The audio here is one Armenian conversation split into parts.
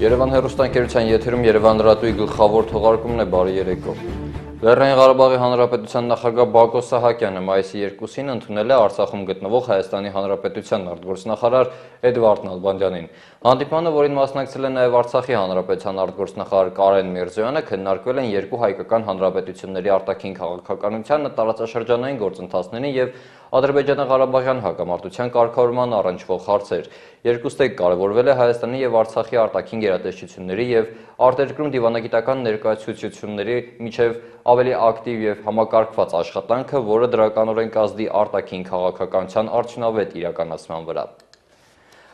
Երևան հեռուստաընկերության եթերում Երևան լրատվի գլխավոր թողարկումն է, բարի երեկո։ Լեռնային Ղարաբաղի Հանրապետության նախագահ Բակո Սահակյանը մայիսի 2-ին ընդունել է Արցախում գտնվող Հայաստանի Հանրապետության արտգործնախարար Էդվարդ Նալբանդյանին։ Հանդիպմանը, որին մասնակցել է նաև Արցախի Հանրապետության արտգործնախարար Կարեն Միրզոյանը, քննարկվել են երկու հայկական հանրապետությունների արտաքին քաղաքականության, տարածաշրջանային գործընթացների և Ադրբեջանա-Ղարաբաղյան հակամարտության կարգավորման առնչվող հարցեր։ Երկուստեք կարևորվել է Հայաստանի և Արցախի արտաքին գերատեսչությունների և արտերկրում դիվանագիտական ներկայացուցչությունների միջև ավելի ակտիվ և համակարգված աշխատանքը, որը դրականորեն կազդի արտաքին քաղաքականության արդյունավետ իրականացման վրա։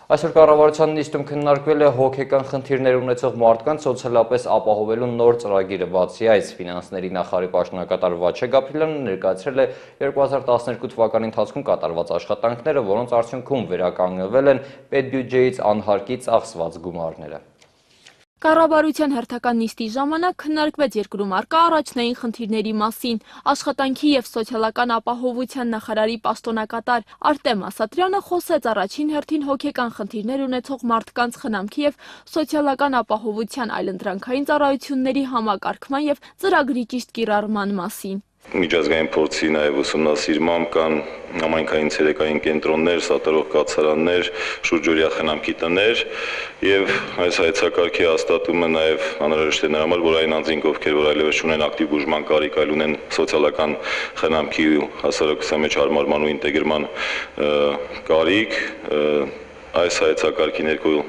Այսօր կառավարության նիստում քննարկվել է հոգեկան խնդիրներ ունեցող մարդկանց սոցիալապես ապահովելու նոր ծրագիրը, բացի այս ֆինանսների նախարարի պաշտոնակատար Վաչե Գաբրիելյանը ներկայացրել է 2012 թվականի ընթացքում կատարված աշխատանքները, որոնց արդյունքում վերականգնվել են պետբյուջեից անհարկի ծախսված գումարները։ Կառավարության հերթական նիստի ժամանակ քննարկվեց երկրում առկա առաջնային խնդիրների մասին։ Աշխատանքի և սոցիալական ապահովության նախարարի պաշտոնակատար Արտեմ Ասատրյանը խոսեց առաջին հերթին հոգեկան խնդիրներ ունեցող մարդկանց խնամքի և սոցիալական ապահովության այլընտրանքային ծառայությունների համակարգման և ծրագրի ճիշտ կիրառման մասին։ Միջազգային փորձի նաև ուսումնասիրմամբ կան համայնքային ցերեկային կենտրոններ, սատարող կացարաններ, շուրջօրյա խնամքի տներ եւ այս հայեցակարգի հաստատումը նաև անհրաժեշտ է նրա համար, որ այն անձինք, ովքեր որ այլևս ունեն ակտիվ բուժման կարիք, այլ ունեն սոցիալական խնամքի ու հասարակության մեջ հարմարման ու ինտեգրման կարիք, այս հայեցակարգի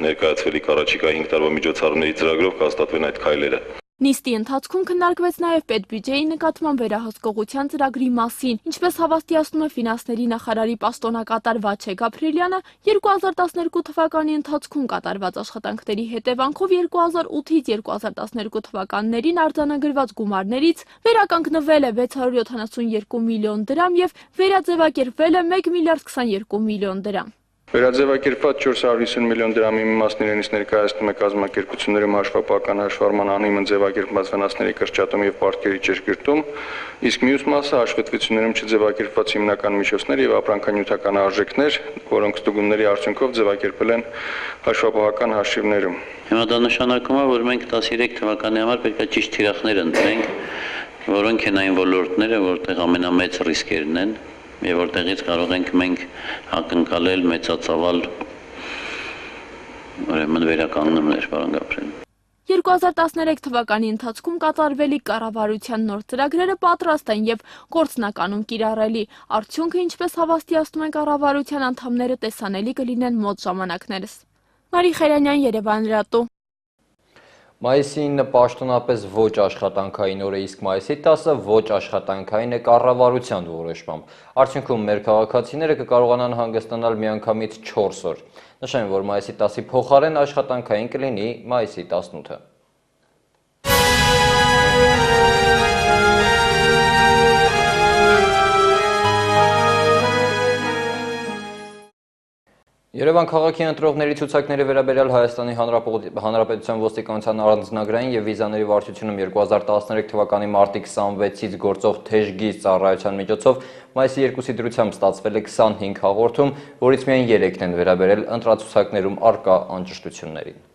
ներկայացվելիք առաջիկա 5 տարվա միջոցառումների ծրագրով կհաստատվեն այդ քայլերը։ Նիստի ընթացքում քննարկվեց նաև պետբյուջեի նկատմամբ վերահսկողության ծրագրի մասին, ինչպես հավաստիացնում է ֆինանսների նախարարի պաշտոնակատար Վաչե Գաբրիելյանը, 2012 թվականի ընթացքում կատարված աշխատանքների հետևանքով 2008-ից 2012 թվականներին արձանագրված գումարներից վերականգնվել է 672 միլիոն դրամ և վերաձևակերպվել է 1 միլիարդ 22 միլիոն դրամ։ Վերաձևակերպված 450 միլիոն դրամի մի մասն իրենից ներկայացնում է կազմակերպություններում հաշվապահական հաշվառման անհիմն ձևակերպված վնասների կրճատում եւ պարտքերի ճշգրտում, իսկ մյուս մասը հաշվետվություններում չձևակերպված հիմնական միջոցներ եւ ապրանքանյութական արժեքներ, որոնք ստուգումների արդյունքով ձևակերպել են հաշվապահական հաշիվներում։ Հիմա դա նշանակում է, որ մենք 13 թվականի համար պետք է ճիշտ թիրախներ ընտրենք, որոնք են այն ոլորտները, որտեղ ամենամեծ ռիսկերն են։ Եվ որտեղից կարող ենք մենք ակնկալել մեծածավալ վերականգնումներ, պարոն Գաբրիել։ 2013 թվականի ընթացքում կատարվելիք կառավարության նոր ծրագրերը պատրաստ են և գործնականում կիրառելի։ Արդյունքը, ինչպես հավաստիացնում են կառավարության անդամները, տեսանելի կլինեն մոտ ժամանակներս։ Մարի Խերանյան, Երևան լրատու։ Մայիսի 9-ը պաշտոնապես ոչ աշխատանքային օր է, իսկ մայիսի 10-ը ոչ աշխատանքային է կառավարության որոշմամբ։ Արդյունքում մեր քաղաքացիները կկարողանան հանգստանալ միանգամից 4 օր։ Նշեմ, որ մայիսի 10-ի փոխարեն աշխատանքային կլինի մայիսի 18-ը։ Երևան քաղաքի ընտրողների ցուցակների վերաբերյալ Հայաստանի Հանրապետության ոստիկանության առանձնագրային և վիզաների վարչությունում 2013 թվականի մարտի 26-ից գործող թեժգիծ ծառայության միջոցով մայիսի 2-ի դրությամբ ստացվել է 25 հաղորդում, որից միայն 3-ն են վերաբերել ընտրացուցակներում առկա անճշտություններին։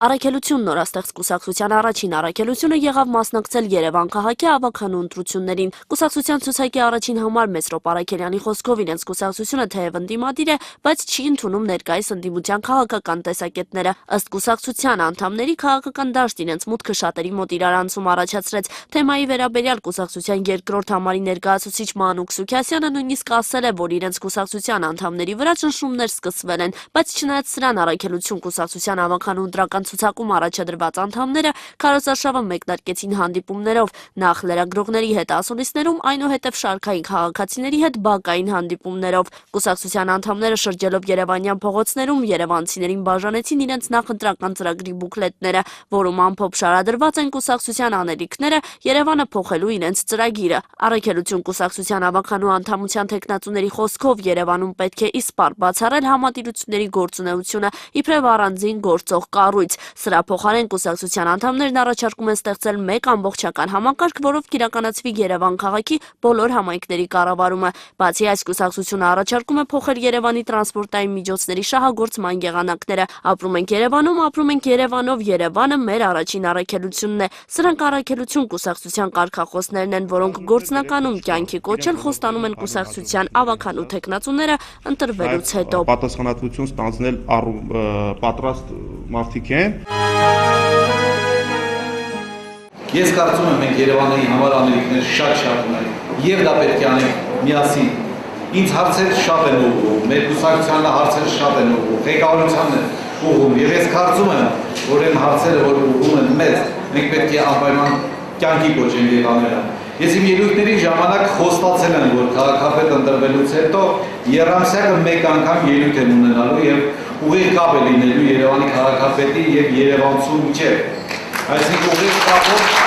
Առաքելություն նորաստեղծ կուսակցության առաջին առաքելությունը եղավ մասնակցել Երևան քաղաքի ավագանու ընտրություններին։ Կուսակցության ցուցակի առաջին համար Մեսրոպ Արաքելյանի խոսքով իրենց կուսակցությունը թեև ընդդիմադիր է, բայց չի ընդունում ներկայիս ընդդիմության քաղաքական տեսակետները։ Ըստ կուսակցության անդամների քաղաքական դաշտ իրենց մուտքը շատերի մոտ իրարանցում առաջացրեց։ Թեմայի վերաբերյալ կուսակցության երկրորդ համարի ներկայացուցիչ Մանուկ Սուքասյանը նույնիսկ ասել է, որ իրենց կուսակցության անդամների վրա ճնշումներ սկսվել են, բայց չնայած սրան առաքելություն կուսակցության ավագանու ընտրական ցուցակում առաջադրված անդամները քարոզարշավը մեկնարկեցին հանդիպումներով, նախ լրագրողների հետ ասուլիսներում, այնուհետև շարքային քաղաքացիների հետ բակային հանդիպումներով։ Կուսակցության անդամները շրջելով երևանյան փողոցներում երևանցիներին բաժանեցին իրենց նախընտրական ծրագրի բուկլետները, որում ամփոփ շարադրված են կուսակցության անելիքները Երևանը փոխելու իրենց ծրագիրը։ Առաքելություն կուսակցության ավագանու անդամության թեկնածուների խոսքով Երևանում պետք է իսպառ բացառել համատիրությունների գործունեությունը իբրև առանձին գործող կառույց։ Սրա փոխարեն կուսակցության անդամներն առաջարկում են ստեղծել մեկ ամբողջական համակարգ, որով կիրականացվի Երևան քաղաքի բոլոր համայնքների կառավարումը։ Բացի այս, կուսակցությունը առաջարկում է փոխել Երևանի տրանսպորտային միջոցների շահագործման եղանակները։ Ապրում ենք Երևանում, ապրում ենք Երևանով, Երևանը մեր առաջին առաքելությունն է։ Սրանք առաքելություն կուսակցության կարգախոսներն են, որոնք գործնականում կյանքի կոչել խոստանում են կուսակցության ավականու թեկնածուները ընտրվելուց հետո։ Պատասխանատվություն ստանձնել պատրաստ մարդիկ են։ Ես կարծում եմ մենք Երևանի համար անելիքներ շատ ունենք եւ դա պետք է անենք միասին։ Ինձ հարցեր շատ են ուղղում, մեր կուսակցությանը հարցեր շատ են ուղղում, ղեկավարությանն են ուղղում եւ ես կարծում եմ, որ այն հարցերը, որ ուղղում են մեզ, մենք պետք է անպայման կյանքի կոչենք եւ անել։ Ես իմ ելույթների ժամանակ խոստացել եմ, որ քաղաքապետ ընտրվելուց հետո երամսյակը մեկ անգամ ելույթ եմ ունենալու եւ ուղիղ կապ է լինելու Երևանի քաղաքապետի եւ Երևանցու միջեւ։ Այսինքն ուղիղ կապով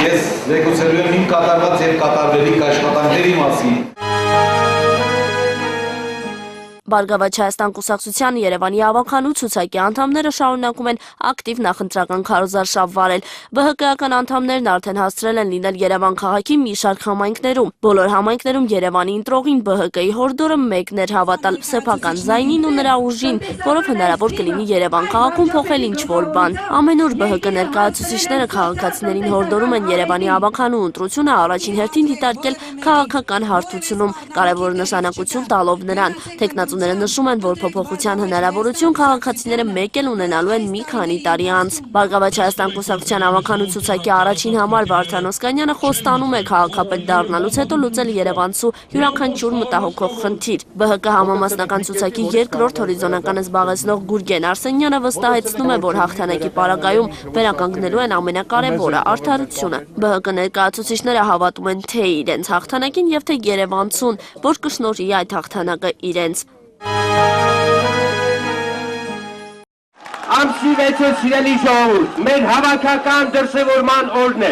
ես զեկուցելու եմ իմ կատարված եւ կատարվելիք աշխատանքների մասին։ Բարգավաճ Հայաստան կուսակցության Երևանի ավականու ցուցակի անդամները շարունակում են ակտիվ նախընտրական քարոզարշավ վարել։ ԲՀԿ-ական անդամներն արդեն հասցրել են լինել Երևան քաղաքի մի շարք համայնքներում։ Բոլոր համայնքներում Երևանի ընտրողին ԲՀԿ-ի հորդորը մեկն էր՝ հավատալ սեփական ձայնին ու նրա ուժին, որով հնարավոր կլինի Երևան քաղաքում փոխել ինչ-որ բան։ Ամենուր ԲՀԿ ներկայացուցիչները քաղաքացիներին հորդորում են Երևանի ավականու ընտրությունը առաջին հերթին դիտարկել քաղաքական հարթությունում, կարևոր նշանակություն տալով նրան։ Թեկնածուները նշում են, որ փոփոխության հնարավորություն քաղաքացիները մեկ էլ ունենալու են մի քանի տարի անց։ Բարգավաճ Հայաստան կուսակցության ավականու ցուցակի առաջին համար Վարդան Օսկանյանը խոստանում է քաղաքապետ դառնալուց հետո լուծել երևանցու յուրաքանչյուր մտահոգող խնդիր։ ԲՀԿ համամասնական ցուցակի երկրորդ հորիզոնականը զբաղեցնող Գուրգեն Արսենյանը վստահեցնում է, որ հաղթանակի պարագայում վերականգնելու են ամենակարևորը՝ արդարությունը։ ԲՀԿ ներկայացուցիչները հավատում են թե իրենց հաղթանակին եւ թե երևանցուն, որ կշնորհի այդ հաղթանակը իրենց։ Ամսի 6-ը սիրելի ժողովուրդ, մեր հավաքական դրսևորման օրն է,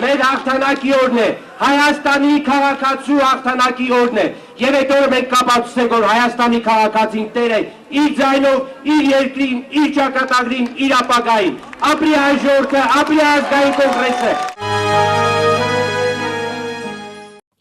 մեր հաղթանակի օրն է, Հայաստանի քաղաքացու հաղթանակի օրն է, եւ այդ օրը մենք կապացուցենք, որ Հայաստանի քաղաքացին տեր է իր ձայնով, իր երկրին, իր ճակատագրին, իր ապագային, ապրի հայ ժողովուրդը, ապրի ազգային կոնգրեսը։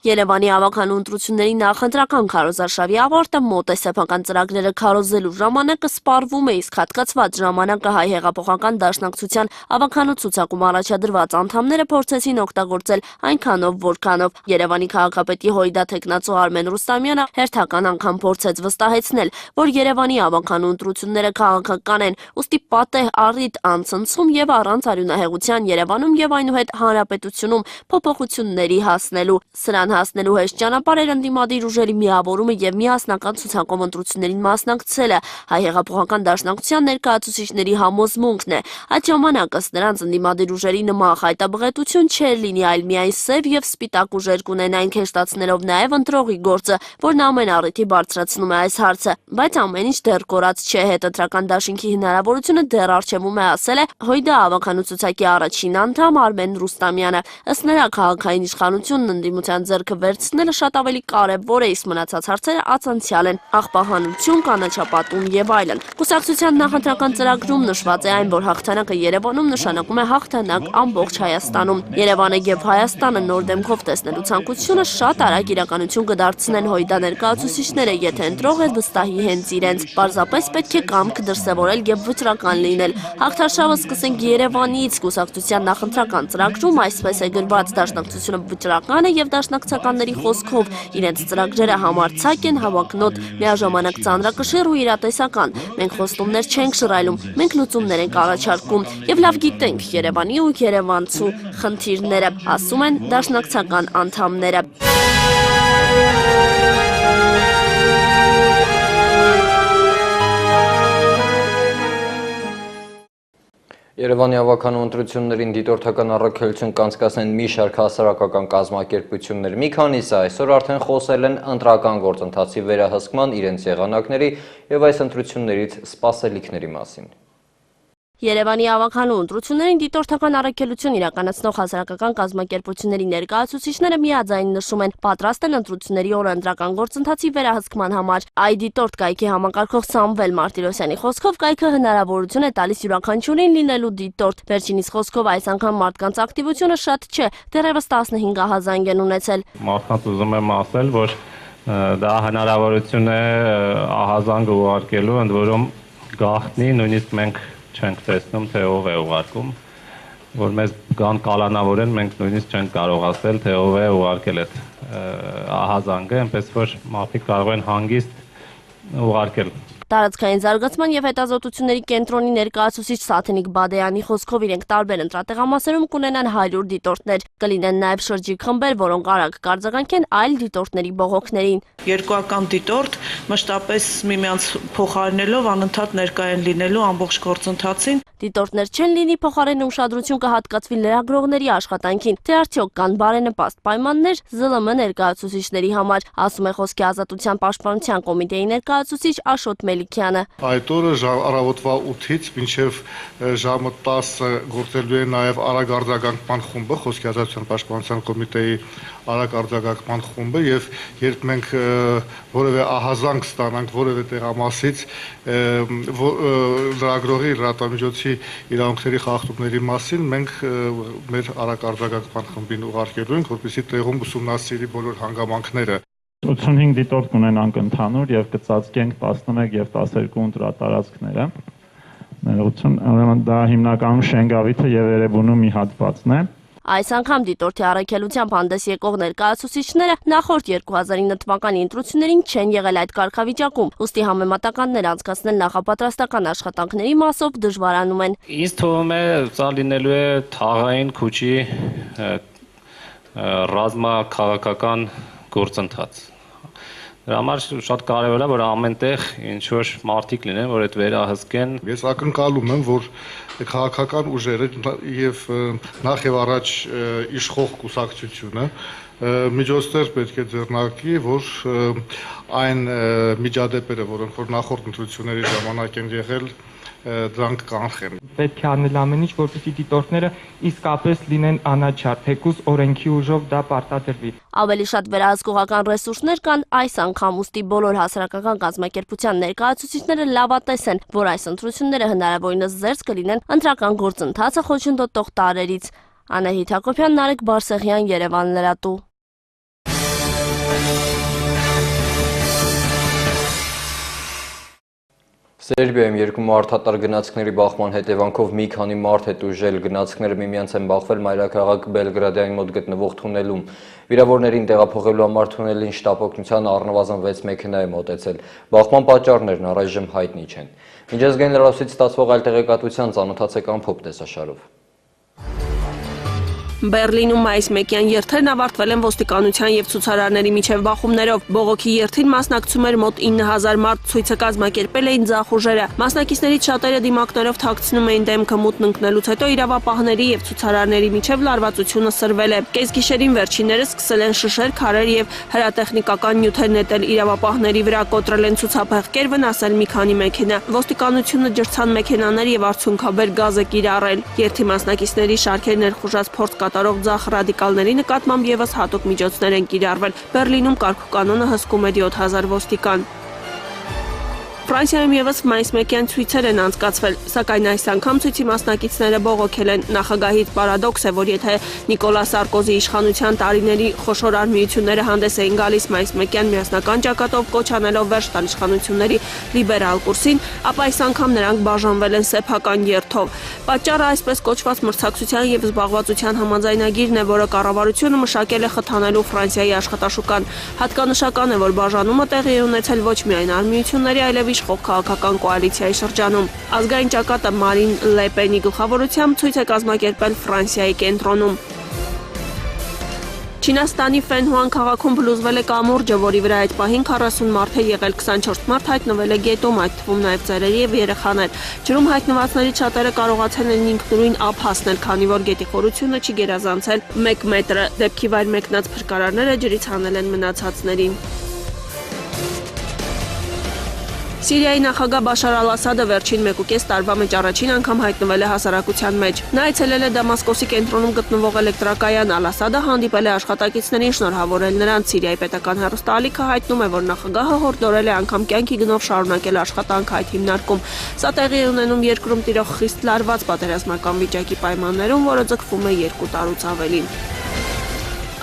Երևանի ավականու ընտրությունների նախընտրական քարոզարշավի ավարտը մոտ է, սեփական ծրագրերը քարոզելու ժամանակը սպառվում է, իսկ հատկացված ժամանակը Հայ հեղափոխական դաշնակցության ավականու ցուցակում առաջադրված անդամները փորձեցին օգտագործել այնքանով, որքանով։ Երևանի քաղաքապետի հույդա թեկնածու Արմեն Ռուստամյանը հերթական անգամ փորձեց վստահեցնել, որ Երևանի ավականու ընտրությունները քաղաքական են, ուստի պատեհ առիթ անցնցում եւ առանց արյունահեղության Երևանում եւ այնուհետ հանրապետությունում փոփոխությունների հասնելու։ Սրան հասնելու հեշտ ճանապարհ էր ընդդիմադիր ուժերի միավորումը եւ միասնական ցուցակով ընտրություններին մասնակցելը։ Հայ հեղափոխական դաշնակցության ներկայացուցիչների համոզմունքն է։ Այդ ժամանակ ըստ նրանց ընդդիմադիր ուժերի նման խայտաբղետություն չէր լինի, այլ միայն սև եւ սպիտակ ուժեր կունենային, հեշտացնելով նաեւ ընտրողի գործը, որն ամեն առիթի բարձրացնում է այս հարցը։ Բայց ամեն ինչ դեռ կորած չէ, հետընտրական դաշինքի հնարավորությունը դեռ առջևում է, ասել է հույդա ավականու ցուցակի առաջին անդամ Արմեն Ռուստամյանը։ Ըստ նրա քաղաքային իշխանությունն ընդդիմության ձեռքը վերցնելը շատ ավելի կարևոր է, իսկ մնացած հարցերը անցանցյալ են՝ աղբահանություն, կանաչապատում եւ այլն։ Կուսակցության նախընտրական ծրագրում նշված է այն, որ հաղթանակը Երևանում նշանակում է հաղթանակ ամբողջ Հայաստանում։ Երևանը եւ Հայաստանը նոր դեմքով տեսնելու ցանկությունը շատ արագ իրականություն կդարձնեն հույդա ներկայացուցիչները, եթե ընտրողը վստահի հենց իրենց։ Պարզապես պետք է կամք դրսևորել եւ վճռական լինել։ Հաղթարշավը սկսենք Երևանից։ Կուսակցության նախընտրական ծրագրում այսպես է գրված՝ դաշնակցությունը վճռական է եւ դաշնակցականների խոսքով իրենց ծրագրերը համարձակ են, հավակնոտ, միաժամանակ ծանրակշիռ ու իրատեսական։ Մենք խոստումներ չենք շռայլում, մենք լուծումներ ենք առաջարկում եւ լավ գիտենք Երևանի ու երևանցու խնդիրները, ասում են դաշնակցական անդամները։ Երևանի ավականու ընտրություններին դիտորդական առաքելություն կանցկացնեն մի շարք հասարակական կազմակերպություններ։ Մի քանիսը այսօր արդեն խոսել են ընտրական գործընթացի վերահսկման, իրենց եղանակների եւ այս ընտրություններից սպասելիքների մասին։ Երևանի ավականու ընտրություններին դիտորդական առաքելություն իրականացնող հասարակական կազմակերպությունների ներկայացուցիչները միաձայն նշում են, պատրաստ են ընտրությունների օրենսդրական գործընթացի վերահսկման համար։ Այ դիտորդ կայքի համակարգող Սամվել Մարտիրոսյանի խոսքով կայքը հնարավորություն է տալիս յուրաքանչյուրին լինելու դիտորդ։ Վերջինիս խոսքով այս անգամ մարդկանց ակտիվությունը շատ չէ, դեռևս 15 ահազանգ են ունեցել։ Մարդկանց ուզում եմ ասել, որ դա հնարավորություն է ահազանգ ուղարկելու, ընդ որում գաղտնի նույնիսկ մենք չենք տեսնում, թե ով է ուղարկում, որ մեզ կան կալանավորեն, մենք նույնիսկ չենք կարող ասել, թե ով է ուղարկել այդ ահազանգը, այնպես որ մարդիկ կարող են հանգիստ ուղարկել։ Տարածքային զարգացման եւ հետազոտությունների կենտրոնի ներկայացուցիչ Սաթենիկ Բադեյանի խոսքով իրենք տարբեր ընտրատեղամասերում կունենան 100 դիտորդներ, կլինեն նաեւ շրջիկ խմբեր, որոնք արագ կարձագանքեն այլ դիտորդների բողոքներին։ Երկուական դիտորդ մշտապես միմյանց փոխարինելով անընդհատ ներկայ են լինելու ամբողջ գործընթացին։ Դիտորդներ չեն լինի, փոխարենը ուշադրություն կհատկացվի լրագրողների աշխատանքին, թե արդյոք կան բարենպաստ պայմաններ ԶԼՄ ներկայացուցիչների համար, ասում է Խոսքի ազատության պաշտպանության կոմիտեի ներկայացուցիչ Աշոտ Մելիքյանը։ Այդ օրը առավոտվա 8-ից մինչև ժամը 10-ը գործելու է նաև արագ արձագանքման խումբը, Խոսքի ազատության պաշտպանության կոմիտեի արագ արձագանքման խումբը, եւ երբ մենք որևէ ահազանգ ստանանք որևէ տեղամասից լրագրողի լրատվամիջոցի իրավունքների խախտումների մասին, մենք մեր արագ արձագանքման խմբին ուղարկելու ենք, որպեսզի տեղում ուսումնասիրի բոլոր հանգամանքները։ 85 դիտորդ կունենանք ընդհանուր եւ կծածկենք 11 եւ 12 ընտրատարածքները։ Ներողություն, ուրեմն դա հիմնականում Շենգավիթը եւ Երևանու մի հատվածն է։ Այս անգամ դիտորդի առաքելությամբ հանդես եկող ներկայացուցիչները նախորդ 2009 թվականի ընտրություններին չեն եղել այդ կարգավիճակում, ուստի համեմատականներ անցկացնել նախապատրաստական աշխատանքների մասով դժվարանում են։ Ինձ թվում է սա լինելու է թաղային քուչի ռազմաքաղաքական գործընթաց։ Դրա համար շատ կարևոր է, որ ամենտեղ ինչ-որ մարդիկ լինեն, որ այդ վերահսկեն։ Ես ակնկալում եմ, որ քաղաքական ուժերը եւ նախ եւ առաջ իշխող կուսակցությունը միջոցներ պետք է ձեռնարկի, որ այն միջադեպերը, որոնք որ նախորդ ընտրությունների ժամանակ են եղել, դրանք կանխեն։ Պետք է անել ամեն ինչ, որպեսզի դիտորդները իսկապես լինեն անաչառ, թեկուզ օրենքի ուժով դա պարտադրվի։ Ավելի շատ վերահսկողական ռեսուրսներ կան այս անգամ, ուստի բոլոր հասարակական կազմակերպության ներկայացուցիչները լավատես են, որ այս ընտրությունները հնարավորինս զերծ կլինեն ընտրական գործընթացը խոչընդոտող տարրերից։ Անահիտ Հակոբյան, Նարեկ Բարսեղյան, Երևան լրատու։ Սերբիայում երկու մարդատար գնացքների բախման հետևանքով մի քանի մարդ հետուժել, գնացքները միմյանց են բախվել մայրաքաղաք Բելգրադյանի մոտ գտնվող թունելում։ Վիրավորներին տեղափոխելու համար թունելին շտապօգնության առնվազն 6 մեքենա է մոտեցել։ Բախման պատճառներն առայժմ հայտնի չեն։ Միջազգային լրատվությամբ ստացվող այլ տեղեկատվության ծանոթացեք ամփոփ տեսաշարով։ Բեռլինում մայիս 1-յան երթերն ավարտվել են ոստիկանության եւ ցուցարարների միջև բախումներով։ Բողոքի երթին մասնակցում էր մոտ 9000 մարդ, ցույցը կազմակերպել էին ձախ ուժերը։ Մասնակիցներից շատերը դիմակներով թաքցնում էին դեմքը մութն ընկնելուց հետո իրավապահների եւ ցուցարարների միջև լարվածությունը սրվել է։ Կեսգիշերին վերջիններս սկսել են շշեր, քարեր եւ հրատեխնիկական նյութեր նետել իրավապահների վրա, կոտրել են ցուցափեղկեր, վնասել մի քանի մեքենա։ Ոստիկանությունը ջրցան մեքենաներ եւ արցունքաբեր գազ է կիրառել։ Երթի մասնակիցների շարքեր ներխուժած փորձ կատարող ձախ ռադիկալների նկատմամբ եւս հատուկ միջոցներ են կիրառվել։ Բեռլինում կարգուկանոնը հսկում է 7000 ոստիկան։ Ֆրանսիայում եւս մայիս 1-յան ցույցեր են անցկացվել, սակայն այս անգամ ցույցի մասնակիցները բողոքել են։ Նախագահից պարադոքս է, որ եթե Նիկոլա Սարկոզի իշխանության տարիների խոշոր արմիությունները հանդես էին գալիս մայիս 1-յան միասնական ճակատով կոչ անելով վերջ տալ իշխանությունների լիբերալ կուրսին, ապա այս անգամ նրանք բաժանվել են սեփական երթով։ Պատճառը այսպես կոչված մրցակցության եւ զբաղվածության համաձայնագիրն է, որը կառավարությունը մշակել է խթանելու Ֆրանսիայի աշխատաշուկան։ Հատկանշական է, որ բաժանումը տեղի է ունեցել ոչ միայն արմիությունների, այլև իշխող քաղաքական կոալիցիայի շրջանում։ Ազգային ճակատը Մարին Լե Պենի գլխավորությամբ ցույց է կազմակերպել Ֆրանսիայի կենտրոնում։ Չինաստանի Ֆենհուան քաղաքում բլուզվել է կամուրջը, որի վրա այդ պահին 40 մարդ է եղել, 24 մարդ հայտնվել է գետում, այդ թվում նաև ծերերի եւ երեխաներ։ Ջրում հայտնվածներից շատերը կարողացել են ինքնուրույն ափ հասնել, քանի որ գետի խորությունը չի գերազանցել 1 մետրը։ Դեպքի վայր մեկնած փրկարարները ջրից հանել են մնացածներին։ Սիրիայի նախագահ Բաշար Ալ-Ասադը վերջին 1.5 տարվա մեջ առաջին անգամ հայտնվել է հասարակության մեջ։ Նա այցելել է Դամասկոսի կենտրոնում գտնվող էլեկտրակայան։ Ալ-Ասադը հանդիպել է աշխատակիցներին, շնորհավորել նրանց։ Սիրիայի պետական հեռուստաալիքը հայտնում է, որ նախագահը հորդորել է անգամ կյանքի գնով շարունակել աշխատանքը այդ հիմնարկում։ Սա տեղի է ունենում երկրում տիրող խիստ լարված պատերազմական վիճակի պայմաններում, որը ձգվում է 2 տարուց ավելին։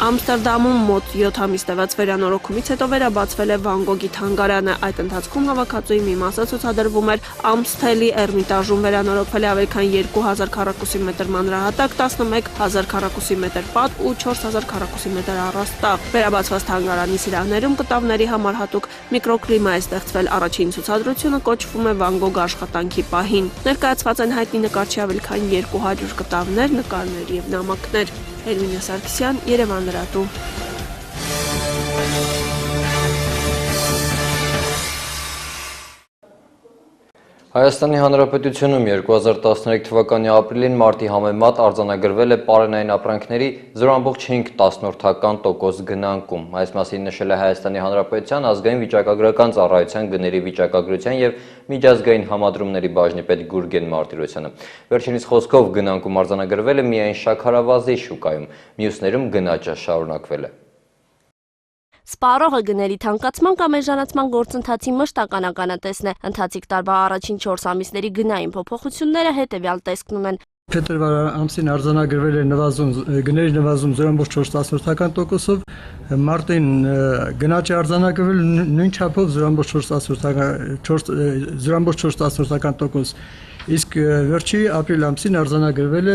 Ամստերդամում մոտ 7 ամիս տևած վերանորոգումից հետո վերաբացվել է Վան Գոգի թանգարանը։ Այդ ընթացքում հավաքածուի մի մասը ցուցադրվում էր Ամստելի Էրմիտաժում, վերանորոգվել է ավելի քան 2000 քառակուսի մետր մանրահատակ, 11000 քառակուսի մետր պատ ու 4000 քառակուսի մետր առաստաղ։ Վերաբացված թանգարանի սիրահներում կտավների համար հատուկ միկրոկլիմա է ստեղծվել։ Առաջին ցուցադրությունը կոչվում է Վան Գոգ աշխատանքի պահին։ Ներկայացված են հայտնի նկարչի ավելի քան 200 կտավներ, նկարներ եւ նամակներ։ Էրմինե Սարգսյան, Երևան լրատու։ Հայաստանի Հանրապետությունում 2013 թվականի ապրիլին մարտի համեմատ արձանագրվել է պարենային ապրանքների 0.5% գնանկում։ Այս մասին նշել է Հայաստանի Հանրապետության ազգային վիճակագրական ծառայության գների վիճակագրության եւ միջազգային համադրումների բաժնի պետ Գուրգեն Մարտիրոսյանը։ Վերջինիս խոսքով գնանկում արձանագրվել է միայն շաքարավազի շուկայում, մյուսներում գնաճը շարունակվել է։ Սպառողը գների թանկացման կամ էժանացման գործընթացի մշտական ականատեսն է։ Ընթացիկ տարվա առաջին 4 ամիսների գնային փոփոխությունները հետևյալ տեսքն ունեն։ Փետրվար ամսին արձանագրվել է գների նվազում 0.4%-ով, մարտին գնաճի արձանագրվել նույն չափով 0.4%, իսկ վերջի ապրիլ ամսին արձանագրվել է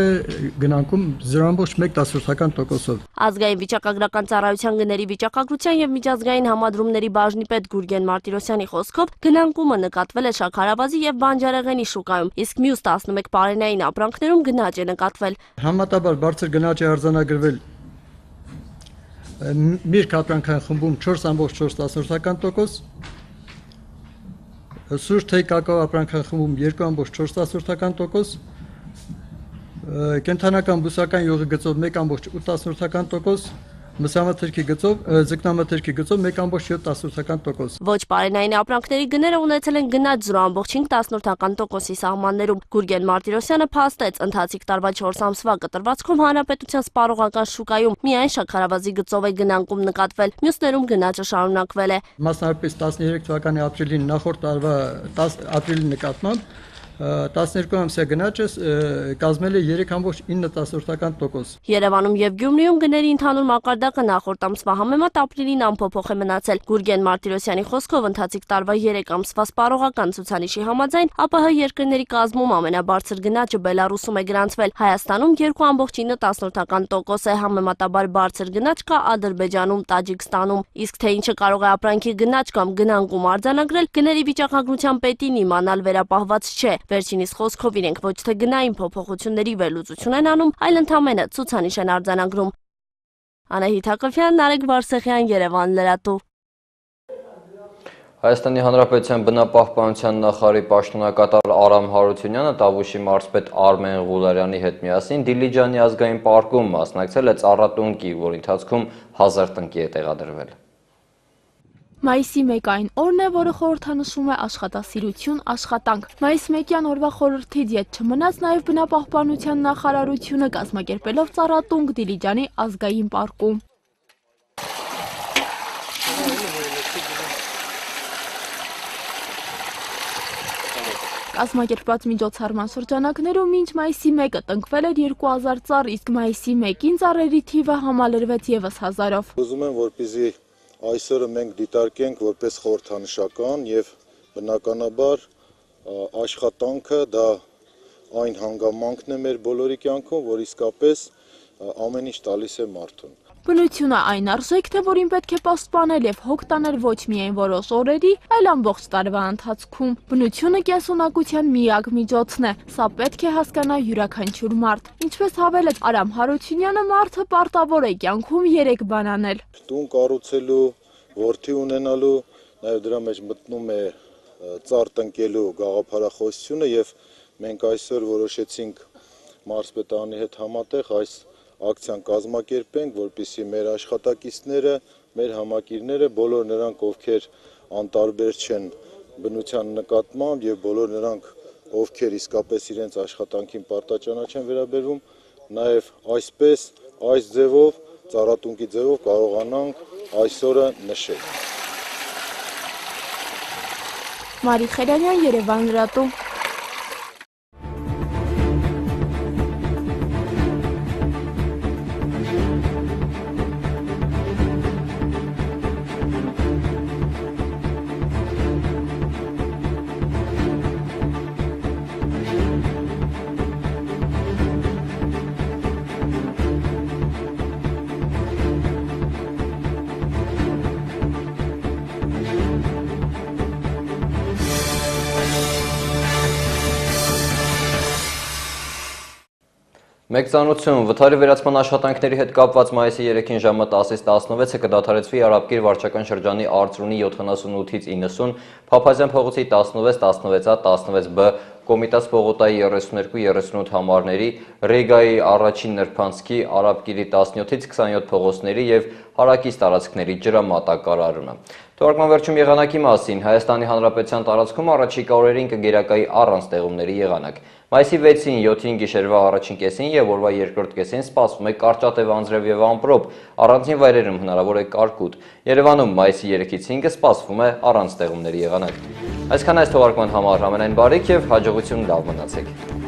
գնանկում 0.1%-ով։ Ազգային վիճակագրական ծառայության գների վիճակագրության եւ միջազգային համադրումների բաժնի պետ Գուրգեն Մարտիրոսյանի խոսքով գնանկումը նկատվել է շաքարավազի եւ բանջարեղենի շուկայում, իսկ մյուս 11 պարենային ապրանքներում գնաճ է նկատվել։ Համատաբար բարձր գնաճ է արձանագրվել միրգ ապրանքային խմբում 4.4%, սուր թեյ կակաո ապրանքային խմբում 2.4%, կենդանական բուսական յուղի գծով 1.8%, մսամթերքի գծով, ձկնամթերքի գծով 1.7%։ Ոչ պարենային ապրանքների գները ունեցել են գնաճ 0.5%-ի սահմաններում։ Գուրգեն Մարտիրոսյանը փաստեց, ընթացիկ տարվա 4 ամսվա կտրվածքում հանրապետության սպառողական շուկայում միայն շաքարավազի գծով է գնանկում նկատվել, մյուսներում գնաճը շարունակվել է։ Մասնավորապես 13 թվականի ապրիլին նախորդ տարվա ապրիլի նկատմամբ 12 ամսյա գնաճը կազմել է 3.9%։ Երևանում եւ Գյումրիում գների ընդհանուր մակարդակը նախորդ ամսվա համեմատ ապրիլին անփոփոխ է մնացել։ Գուրգեն Մարտիրոսյանի խոսքով ընթացիկ տարվա 3 ամսվա սպառողական ցուցանիշի համաձայն ԱՊՀ երկրների կազմում ամենաբարձր գնաճը Բելարուսում է գրանցվել։ Հայաստանում 2.9% է, համեմատաբար բարձր գնաճ կա Ադրբեջանում, Տաջիկստանում։ Իսկ թե ինչը կարող է ապրանքի գնաճ կամ գնանկում արձանագրել, գների վիճակագրության պետին իմանալ վերապահված չէ։ Վերջինիս խոսքով իրենք ոչ թե գնային փոփոխությունների վերլուծություն են անում, այլ ընդամենը ցուցանիշ են արձանագրում։ Անահիտ Հակոբյան, Նարեկ Վարսեղյան, Երևան լրատու։ Հայաստանի Հանրապետության բնապահպանության նախարարի պաշտոնակատար Արամ Հարությունյանը Տավուշի մարզպետ Արմեն Ղուլարյանի հետ միասին Դիլիջանի ազգային պարկում մասնակցել է ծառատնկի, որի ընթացքում 1000 տնկի է տեղադրվել։ Մայիսի 1-ին օրն է, որը խորհրդանշում է աշխատասիրություն, աշխատանք։ Մայիսի 1-յան օրվա խորհրդից ետ չմնաց նաև բնապահպանության նախարարությունը կազմակերպելով ծառատնկ Դիլիջանի ազգային պարկում։ Կազմակերպված միջոցառման շրջանակներում մինչ մայիսի 1-ը տնկվել էր 2000 ծառ, իսկ մայիսի 1-ին ծառերի թիվը համալրվեց եւս 1000-ով։ Ուզում եմ, որպեսզի այսօրը մենք դիտարկենք որպես խորհրդանշական եւ բնականաբար աշխատանքը դա այն հանգամանքն է մեր բոլորի կյանքում, որ իսկապես ամեն ինչ տալիս է մարդուն։ Բնությունը այն արժեք, թե որին պետք է պաշտպանել եւ հոգ տանել ոչ միայն որոշ օրերի, այլ ամբողջ տարվա ընթացքում։ Բնությունը կենսունակության միակ միջոցն է։ Սա պետք է հասկանա յուրաքանչյուր մարդ։ Ինչպես հավելեց Արամ Հարությունյանը, մարդը պարտավոր է կյանքում 3 բան անել։ Տուն կառուցելու, որդի ունենալու, նաեւ դրա մեջ մտնում է ծառ տնկելու գաղափարախոսությունը եւ մենք այսօր որոշեցինք մարզպետարանի հետ համատեղ այս ակցիան կազմակերպենք, որպեսզի մեր աշխատակիցները, մեր համակիրները, բոլոր նրանք, ովքեր անտարբեր չեն բնության նկատմամբ եւ բոլոր նրանք, ովքեր իսկապես իրենց աշխատանքին պարտաճանաչ են վերաբերվում, նաեւ այսպես այս ձևով ծառատունկի ձևով կարողանանք այսօրը նշել։ Մարի Խերարյան, Երևան լրատու։ Մեկ ծանոթություն, վթարի վերացման աշխատանքների հետ կապված մայիսի 3-ին ժամը 10-ից 16-ը կդադարեցվի Արաբկիր վարչական շրջանի Արծրունի 78-ից 90, Փափազյան փողոցի 16-16A, 16B, Կոմիտաս Պողոտայի 32-38 համարների, Ռեգայի առաջին նրբանցքի, Արաբկիրի 17-ից 27 փողոցների և հարակից տարածքների ջրամատակարարումը։ Թողարկման վերջում եղանակի մասին, Հայաստանի Հանրապետության տարածքում առաջիկա օրերին կգերակայի առանց տեղումների եղանակ։ Մայիսի 6-ին 7-ին գիշերվա առաջին կեսին և օրվա երկրորդ կեսին սպասվում է կարճատև անձրև և ամպրոպ, առանձին վայրերում հնարավոր է կարկուտ։ Երևանում մայիսի 3-ից 5-ը սպասվում է առանց տեղումների եղանակ։ Այսքան այս թողարկման համար, ամենայն բարիք և հաջողություն, լավ մնացեք։